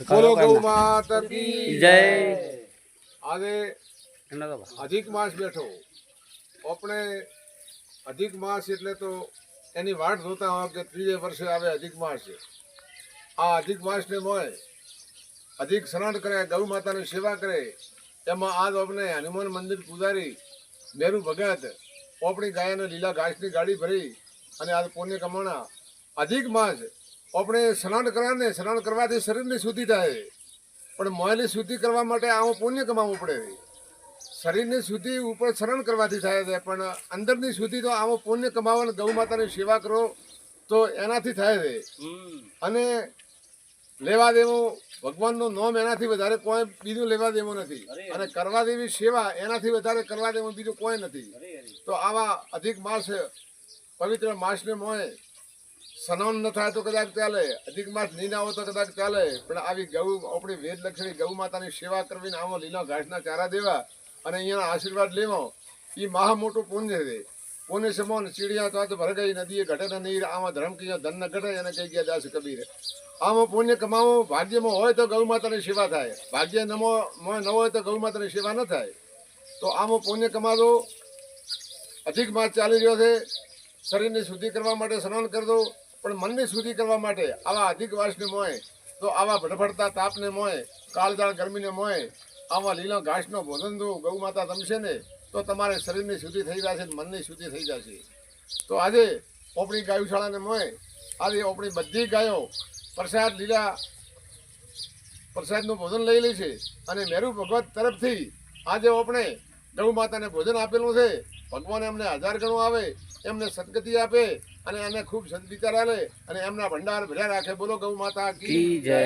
બોલો ગૌ માતા કી જય. આજે અધિક માસ બેઠો આપણે અધિક માસ એટલે તો એની વાટ જોતા હોય કે ત્રીજે વર્ષે આવે અધિક માસ છે. આ અધિક માસને મોય અધિક સ્નાન કરે, ગૌ માતાની સેવા કરે. એમાં આજ આપણે હનુમાન મંદિર પૂજારી મેરુ ભગત આપણી ગાયને લીલા ઘાસની ગાડી ભરી અને આજ પુણ્ય કમાણા અધિક માસ આપણે સ્નાન કરવાને સ્નાન કરવાથી શરીરની શુદ્ધિ થાય, પણ મોયની શુદ્ધિ કરવા માટે આવું પુણ્ય કમાવવું પડે. શરીરની શુદ્ધિ ઉપર સ્નાન કરવાથી થાય છે, પણ અંદરની શુદ્ધિ તો આવો પુણ્ય કમાવો, ગૌ માતાની સેવા કરો તો એનાથી થાય છે. અને લેવા દેવું ભગવાનનું નામ એનાથી વધારે કોઈ બીજું લેવા દેવું નથી, અને કરવા દેવી સેવા એનાથી વધારે કરવા દેવું બીજું કોઈ નથી. તો આવા અધિક માસ પવિત્ર માસને મોય સ્નાન ન થાય તો કદાચ ચાલે, અધિક માસ નહીં આવો તો કદાચ ચાલે, પણ આવી ગૌ આપણી વેદ લક્ષણી ગૌ માતાની સેવા કરવીને આવો લીલા ઘાસના ચારા દેવા અને અહીંયાના આશીર્વાદ લેવો એ મહા મોટું પુણ્ય છે. પુણ્ય સમાન ચીડિયા તો ભર ગઈ નદીએ ઘટે ન નીર, આમાં ધર્મ કીધો ધન ન ઘટે એને કહી ગયા દાસ કબીર. આમાં પુણ્ય કમાવો ભાગ્યમાં હોય તો ગૌ માતાની સેવા થાય, ભાગ્ય ન હોય તો ગૌ માતાની સેવા ન થાય. તો આમાં પુણ્ય કમાવો. અધિક માસ ચાલી રહ્યો છે, શરીરની શુદ્ધિ કરવા માટે સ્નાન કરી દો, પણ મનની શુદ્ધિ કરવા માટે આવા અધિક માસને મોય તો આવા ભડફડતા તાપને મોય, કાળજાળ ગરમીને મોય આવા લીલા ઘાસનો ભોજન દો, ગૌ માતા જમશે ને તો તમારે શરીરની શુદ્ધિ થઈ જશે, મનની શુદ્ધિ થઈ જશે. તો આજે આપણી ગાયુશાળાને મોય આજે આપણી બધી ગાયો પ્રસાદ લીલા પ્રસાદનું ભોજન લઈ લે છે, અને મેરુ ભગવત તરફથી આજે આપણે ગૌ માતાને ભોજન આપેલું છે. ભગવાન એમને 1000 ગણું આવે, એમને સદગતિ આપે અને એને ખૂબ સદવિચાર આલે અને એમના ભંડાર ભર્યા રાખે. બોલો ગૌ માતા કી જય.